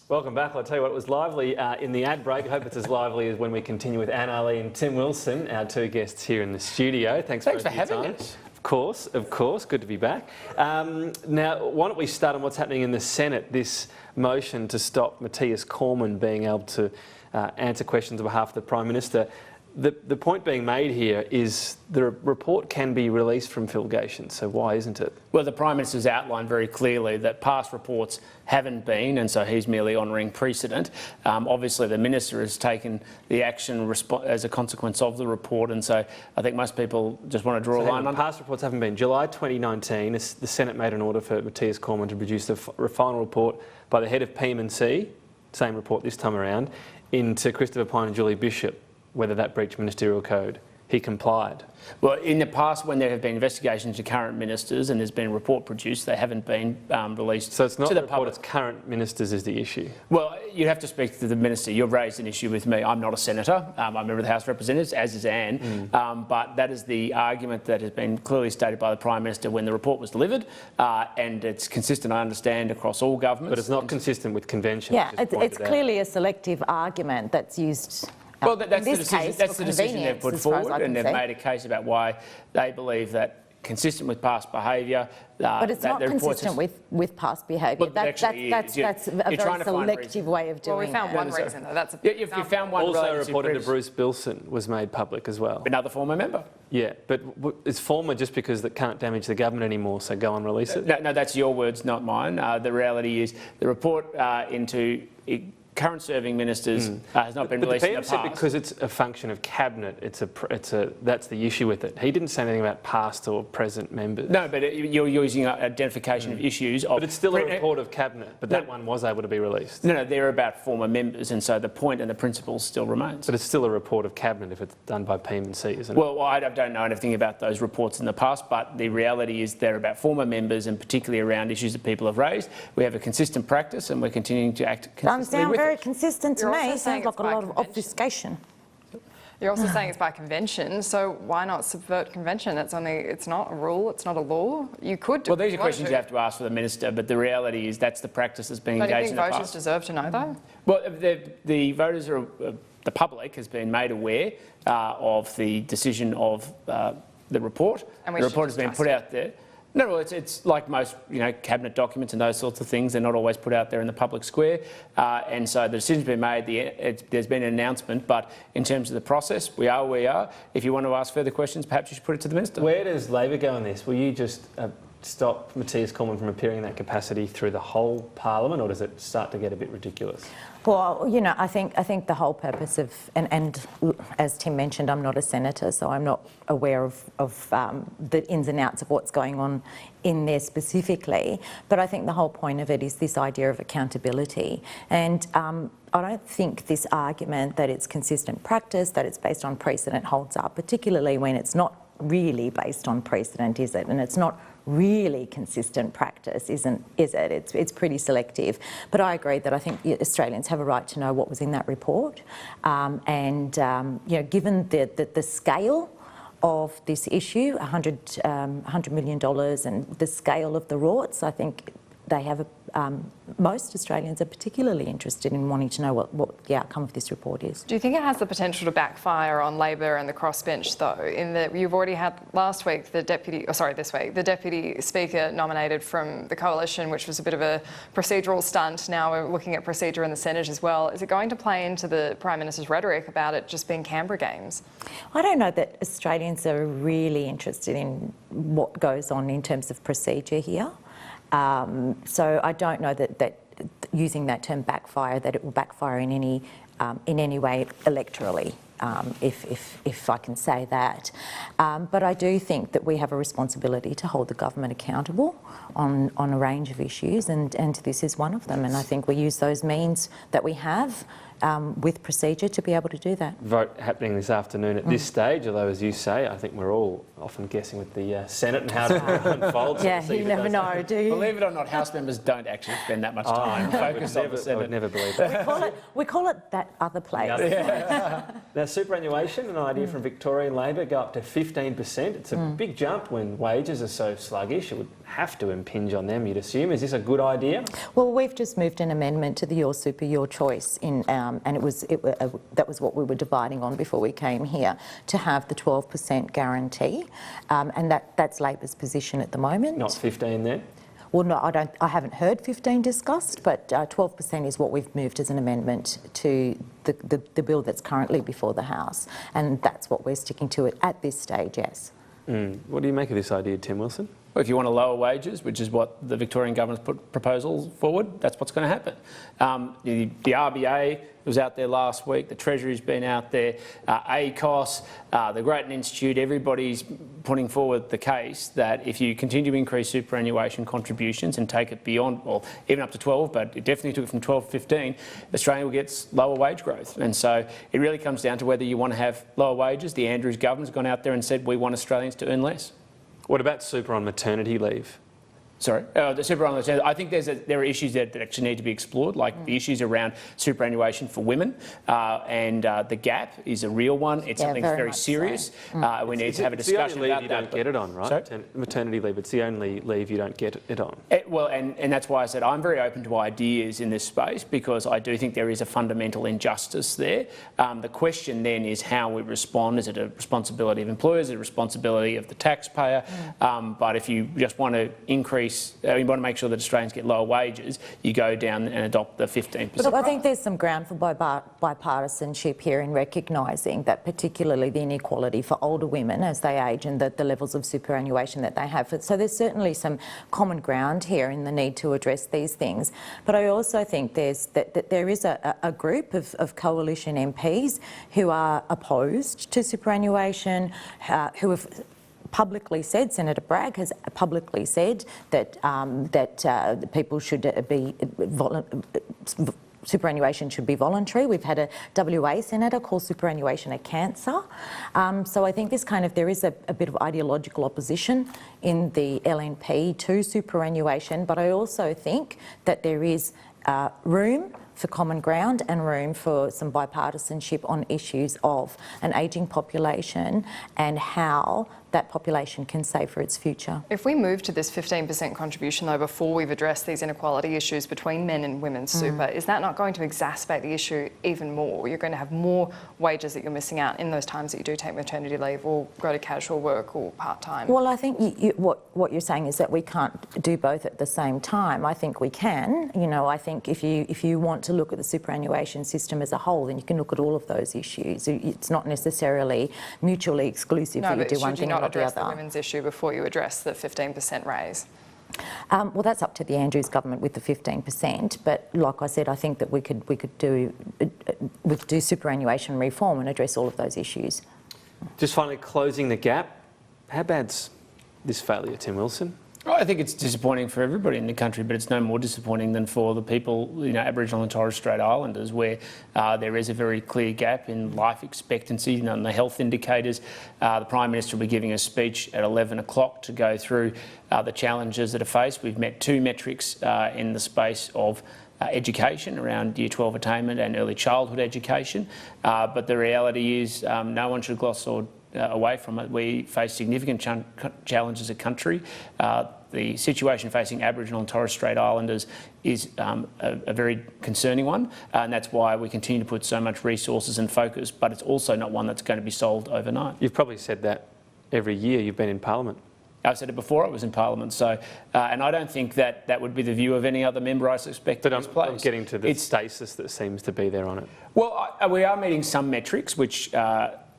Welcome back. I'll tell you what, it was lively in the ad break. I hope it's as lively as when we continue with Annelise and Tim Wilson, our two guests here in the studio. Thanks for having us. Of course. Good to be back. Now, why don't we start on what's happening in the Senate, this motion to stop Matthias Cormann being able to answer questions on behalf of the Prime Minister. The point being made here is the report can be released from Phil Gaetjens, so why isn't it? Well, the Prime Minister's outlined very clearly that past reports haven't been, and so he's merely honouring precedent. Obviously, the Minister has taken the action as a consequence of the report, and so I think most people just want to draw a line on. Past reports haven't been. July 2019, the Senate made an order for Matthias Cormann to produce the final report by the head of PM&C, same report this time around, into Christopher Pyne and Julie Bishop, whether that breached ministerial code. He complied. Well, in the past, when there have been investigations to current ministers and there's been a report produced, they haven't been released to the public. So it's not the report, it's current ministers is the issue? Well, you'd have to speak to the minister. You've raised an issue with me. I'm not a senator. I'm a member of the House of Representatives, as is Anne. But that is the argument that has been clearly stated by the Prime Minister when the report was delivered. And it's consistent, I understand, across all governments. But it's not consistent with convention. Yeah, it's clearly a selective argument that's used. Well, that's the decision they've put forward, and they've made a case about why they believe that consistent with past behaviour. But it's not consistent with past behaviour. That's a very selective way of doing it. Well, we found one reason, though. That's you found one. Also reported to Bruce Bilson was made public as well. Another former member. Yeah, but it's former just because that can't damage the government anymore, so go and release it? No, that's your words, not mine. The reality is the report into current serving ministers has not been released in the past. Because it's a function of cabinet, that's the issue with it. He didn't say anything about past or present members. No, but you're using identification of issues. But it's still a report of cabinet, but that one was able to be released. No, they're about former members, and so the point and the principle still remains. But it's still a report of cabinet if it's done by PM&C, isn't it? Well, I don't know anything about those reports in the past, but the reality is they're about former members and particularly around issues that people have raised. We have a consistent practice and we're continuing to act consistently with it. Very consistent to me. Sounds like a lot of obfuscation. You're also saying it's by convention, so why not subvert convention? It's not a rule, it's not a law. You could do it. Well, these are questions you have to ask for the Minister, but the reality is that's the practice that's been engaged in the past. Do you think voters deserve to know, though? Well, the voters are, the public has been made aware of the decision of the report. And the report has been put out there. No, well, it's like most, cabinet documents and those sorts of things. They're not always put out there in the public square, and so the decision's been made. There's been an announcement, but in terms of the process, we are where we are. If you want to ask further questions, perhaps you should put it to the Minister. Where does Labor go on this? Will you just stop Matthias Cormann from appearing in that capacity through the whole Parliament, or does it start to get a bit ridiculous? Well, I think the whole purpose of, and as Tim mentioned, I'm not a senator, so I'm not aware of the ins and outs of what's going on in there specifically. But I think the whole point of it is this idea of accountability. And I don't think this argument that it's consistent practice, that it's based on precedent holds up, particularly when it's not really based on precedent, is it? And it's not really consistent practice, is it? It's pretty selective. But I agree that I think Australians have a right to know what was in that report. Given the scale of this issue, $100 million, and the scale of the rorts, I think they have most Australians are particularly interested in wanting to know what the outcome of this report is. Do you think it has the potential to backfire on Labor and the crossbench, though, in that you've already had this week, the Deputy Speaker nominated from the Coalition, which was a bit of a procedural stunt. Now we're looking at procedure in the Senate as well. Is it going to play into the Prime Minister's rhetoric about it just being Canberra games? I don't know that Australians are really interested in what goes on in terms of procedure here. So I don't know that using that term backfire, that it will backfire in any way electorally, if I can say that. But I do think that we have a responsibility to hold the government accountable on a range of issues, and this is one of them. And I think we use those means that we have with procedure to be able to do that. Vote happening this afternoon at this stage, although as you say, I think we're all often guessing with the Senate and how it unfolds. Yeah, you never know, do you? Believe it or not, House members don't actually spend that much time focused on the I Senate. would never believe that. We call it that other place. Now, superannuation, an idea from Victorian Labor, go up to 15%. It's a big jump when wages are so sluggish. It would have to impinge on them, you'd assume. Is this a good idea? Well, we've just moved an amendment to the Your Super, Your Choice, and that was what we were dividing on before we came here, to have the 12% guarantee, and that's Labor's position at the moment. Not 15 then? Well, no, I haven't heard 15 discussed, but 12% is what we've moved as an amendment to the bill that's currently before the House, and that's what we're sticking to at this stage, yes. What do you make of this idea, Tim Wilson? Well, if you want to lower wages, which is what the Victorian government's put proposals forward, that's what's going to happen. The RBA was out there last week, the Treasury's been out there, ACOS, the Gaetjens Institute, everybody's putting forward the case that if you continue to increase superannuation contributions and take it beyond, well, even up to 12, but it definitely took it from 12 to 15, Australia will get lower wage growth. And so it really comes down to whether you want to have lower wages. The Andrews government's gone out there and said we want Australians to earn less. What about super on maternity leave? Sorry, the superannuation. I think there are issues that actually need to be explored, like the issues around superannuation for women, and the gap is a real one. It's something that's very serious. So. We need to have a discussion about that. It's the only leave you don't get it on, right? Sorry? Maternity leave, it's the only leave you don't get it on. Well, and that's why I said I'm very open to ideas in this space, because I do think there is a fundamental injustice there. The question then is how we respond. Is it a responsibility of employers? Is it a responsibility of the taxpayer? But if you just want to increase, you want to make sure that Australians get lower wages, you go down and adopt the 15%. Look, I think there's some ground for bipartisanship here in recognising that particularly the inequality for older women as they age and the levels of superannuation that they have. So there's certainly some common ground here in the need to address these things. But I also think that there is a group of coalition MPs who are opposed to superannuation, who have publicly said, Senator Bragg has publicly said that people should be superannuation should be voluntary. We've had a WA senator call superannuation a cancer. So I think there is a bit of ideological opposition in the LNP to superannuation, but I also think that there is room for common ground and room for some bipartisanship on issues of an ageing population and how that population can save for its future. If we move to this 15% contribution, though, before we've addressed these inequality issues between men and women's super, is that not going to exacerbate the issue even more? You're going to have more wages that you're missing out in those times that you do take maternity leave or go to casual work or part-time. Well, I think what you're saying is that we can't do both at the same time. I think we can. You know, I think if you want to look at the superannuation system as a whole, then you can look at all of those issues. It's not necessarily mutually exclusive that you do one thing or not the other. Address the women's issue before you address the 15% raise? Well, that's up to the Andrews government with the 15%. But like I said, I think that we could do superannuation reform and address all of those issues. Just finally, closing the gap. How bad's this failure, Tim Wilson? I think it's disappointing for everybody in the country, but it's no more disappointing than for the people, Aboriginal and Torres Strait Islanders, where there is a very clear gap in life expectancy and the health indicators. The Prime Minister will be giving a speech at 11 o'clock to go through the challenges that are faced. We've met two metrics in the space of education around Year 12 attainment and early childhood education, but the reality is no one should gloss away from it. We face significant challenges as a country. The situation facing Aboriginal and Torres Strait Islanders is a very concerning one, and that's why we continue to put so much resources and focus, but it's also not one that's going to be solved overnight. You've probably said that every year you've been in Parliament. I've said it before I was in Parliament, so and I don't think that would be the view of any other member I suspect in this place. I'm getting to the stasis that seems to be there on it. Well, we are meeting some metrics which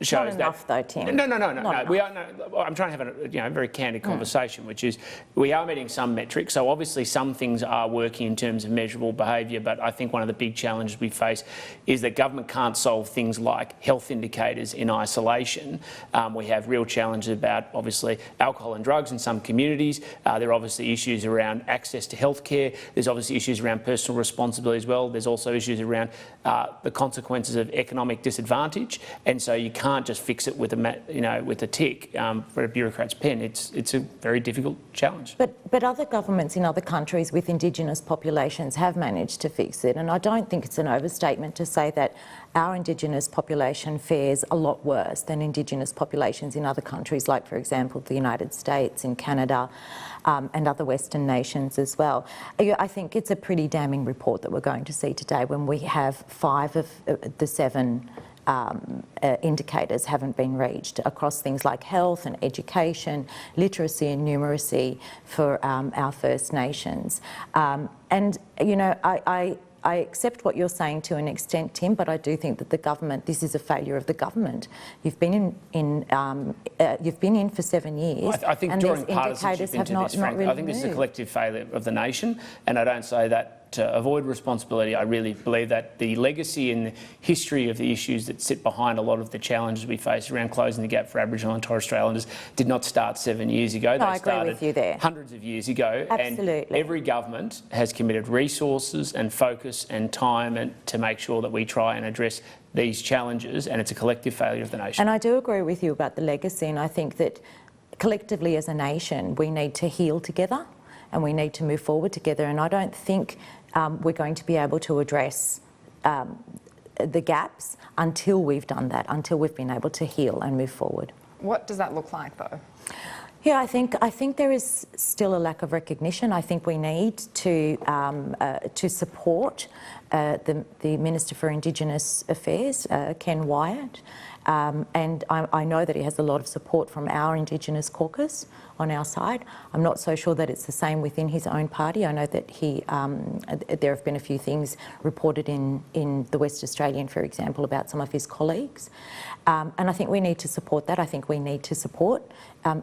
shows not enough though, Tim. No. We are. I'm trying to have a very candid conversation, which is we are meeting some metrics. So obviously some things are working in terms of measurable behaviour, but I think one of the big challenges we face is that government can't solve things like health indicators in isolation. We have real challenges about obviously alcohol and drugs in some communities. There are obviously issues around access to healthcare. There's obviously issues around personal responsibility as well. There's also issues around the consequences of economic disadvantage, and so you can't can't just fix it with with a tick for a bureaucrat's pen. It's a very difficult challenge. But other governments in other countries with Indigenous populations have managed to fix it, and I don't think it's an overstatement to say that our Indigenous population fares a lot worse than Indigenous populations in other countries, like, for example, the United States, in Canada, and other Western nations as well. I think it's a pretty damning report that we're going to see today when we have 5 of the 7 indicators haven't been reached across things like health and education, literacy and numeracy for our First Nations. And, you know, I accept what you're saying to an extent, Tim, but I do think that the government, this is a failure of the government. You've been in for 7 years. I think and drawing these indicators have not really I think this is a collective failure of the nation, and I don't say that to avoid responsibility. I really believe that the legacy and the history of the issues that sit behind a lot of the challenges we face around closing the gap for Aboriginal and Torres Strait Islanders did not start 7 years ago. No, I agree with you there. Hundreds of years ago. Absolutely. And every government has committed resources and focus and time to make sure that we try and address these challenges, and it's a collective failure of the nation. And I do agree with you about the legacy, and I think that collectively as a nation we need to heal together and we need to move forward together, and I don't think we're going to be able to address the gaps until we've done that, until we've been able to heal and move forward. What does that look like, though? Yeah, I think there is still a lack of recognition. I think we need to support the Minister for Indigenous Affairs, Ken Wyatt, and I know that he has a lot of support from our Indigenous caucus on our side. I'm not so sure that it's the same within his own party. I know that there have been a few things reported in the West Australian, for example, about some of his colleagues. And I think we need to support that. I think we need to support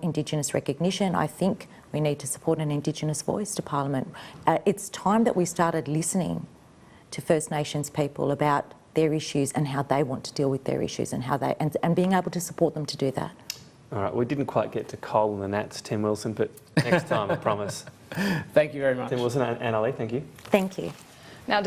Indigenous recognition. I think we need to support an Indigenous voice to Parliament. It's time that we started listening to First Nations people about their issues and how they want to deal with their issues and how and being able to support them to do that. All right, we didn't quite get to coal and the gnats, Tim Wilson, but next time, I promise. Thank you very much. Tim Wilson and Annelise, thank you. Thank you.